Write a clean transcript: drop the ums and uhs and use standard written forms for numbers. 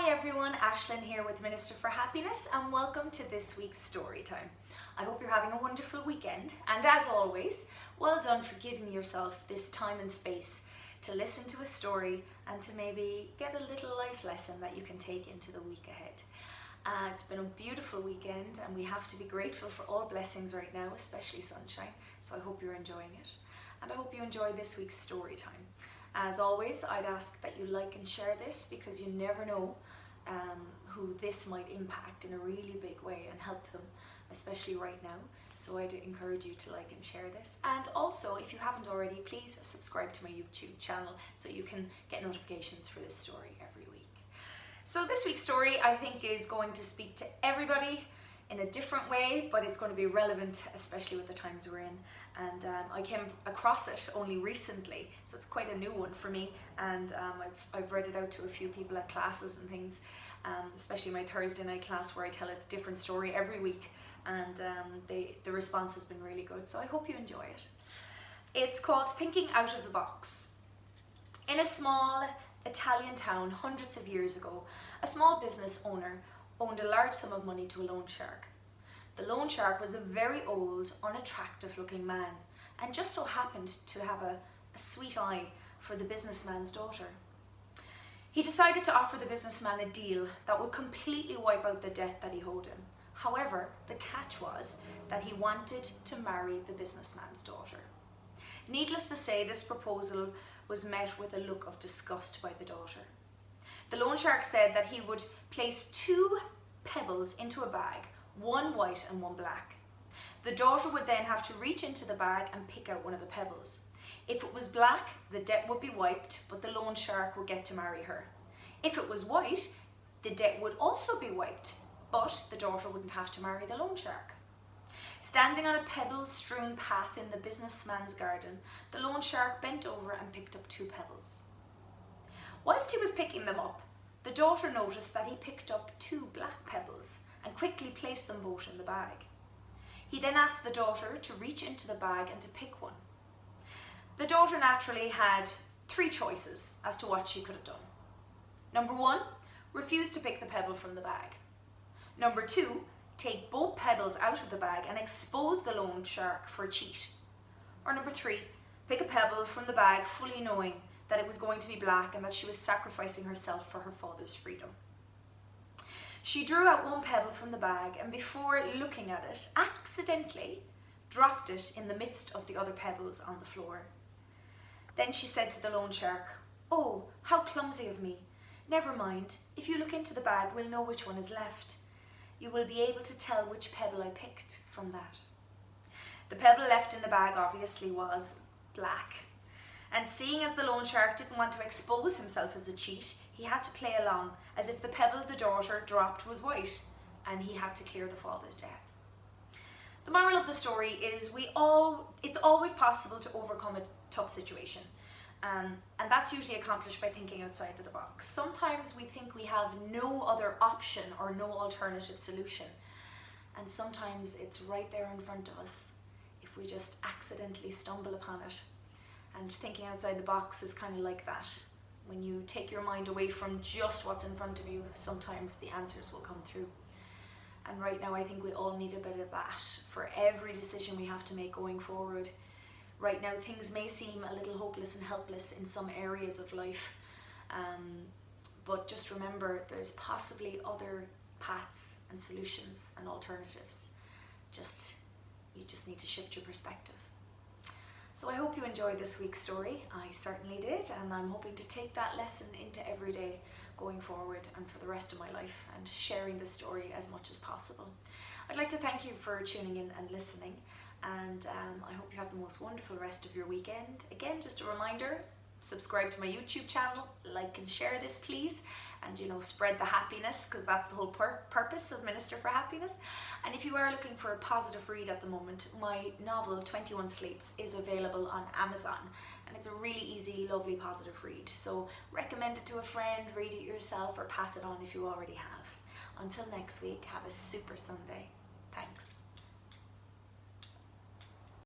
Hi everyone, Ashlyn here with Minister for Happiness and welcome to this week's story time. I hope you're having a wonderful weekend and as always, well done for giving yourself this time and space to listen to a story and to maybe get a little life lesson that you can take into the week ahead. It's been a beautiful weekend and we have to be grateful for all blessings right now, especially sunshine, so I hope you're enjoying it and I hope you enjoy this week's story time. As always, I'd ask that you like and share this because you never know who this might impact in a really big way and help them, especially right now. So I'd encourage you to like and share this. And also, if you haven't already, please subscribe to my YouTube channel so you can get notifications for this story every week. So this week's story, I think, is going to speak to everybody in a different way, but it's going to be relevant, especially with the times we're in. And I came across it only recently, so it's quite a new one for me, and I've read it out to a few people at classes and things, especially my Thursday night class where I tell a different story every week, and the response has been really good, so I hope you enjoy it. It's called Thinking Out of the Box. In a small Italian town hundreds of years ago, a small business owner owned a large sum of money to a loan shark. The loan shark was a very old, unattractive looking man and just so happened to have a sweet eye for the businessman's daughter. He decided to offer the businessman a deal that would completely wipe out the debt that he owed him. However, the catch was that he wanted to marry the businessman's daughter. Needless to say, this proposal was met with a look of disgust by the daughter. The loan shark said that he would place 2 pebbles into a bag, one white and one black. The daughter would then have to reach into the bag and pick out one of the pebbles. If it was black, the debt would be wiped, but the loan shark would get to marry her. If it was white, the debt would also be wiped, but the daughter wouldn't have to marry the loan shark. Standing on a pebble-strewn path in the businessman's garden, the loan shark bent over and picked up 2 pebbles. Whilst he was picking them up, the daughter noticed that he picked up 2 black pebbles and quickly placed them both in the bag. He then asked the daughter to reach into the bag and to pick one. The daughter naturally had 3 choices as to what she could have done. Number 1, refuse to pick the pebble from the bag. Number 2, take both pebbles out of the bag and expose the loan shark for a cheat. Or number 3, pick a pebble from the bag fully knowing that it was going to be black and that she was sacrificing herself for her father's freedom. She drew out one pebble from the bag and before looking at it, accidentally dropped it in the midst of the other pebbles on the floor. Then she said to the loan shark, "Oh, how clumsy of me. Never mind, if you look into the bag, we'll know which one is left. You will be able to tell which pebble I picked from that." The pebble left in the bag obviously was black. And seeing as the loan shark didn't want to expose himself as a cheat, he had to play along as if the pebble the daughter dropped was white and he had to clear the father's debt. The moral of the story is it's always possible to overcome a tough situation. And that's usually accomplished by thinking outside of the box. Sometimes we think we have no other option or no alternative solution. And sometimes it's right there in front of us if we just accidentally stumble upon it. And thinking outside the box is kind of like that. When you take your mind away from just what's in front of you, sometimes the answers will come through. And right now I think we all need a bit of that for every decision we have to make going forward. Right now things may seem a little hopeless and helpless in some areas of life, but just remember there's possibly other paths and solutions and alternatives. You just need to shift your perspective. So I hope you enjoyed this week's story. I certainly did, and I'm hoping to take that lesson into every day going forward and for the rest of my life and sharing this story as much as possible. I'd like to thank you for tuning in and listening, and I hope you have the most wonderful rest of your weekend. Again, just a reminder, subscribe to my YouTube channel, like and share this please, and spread the happiness because that's the whole purpose of Minister for Happiness. And if you are looking for a positive read at the moment, my novel 21 Sleeps is available on Amazon and it's a really easy, lovely, positive read. So recommend it to a friend, read it yourself or pass it on if you already have. Until next week, have a super Sunday. Thanks.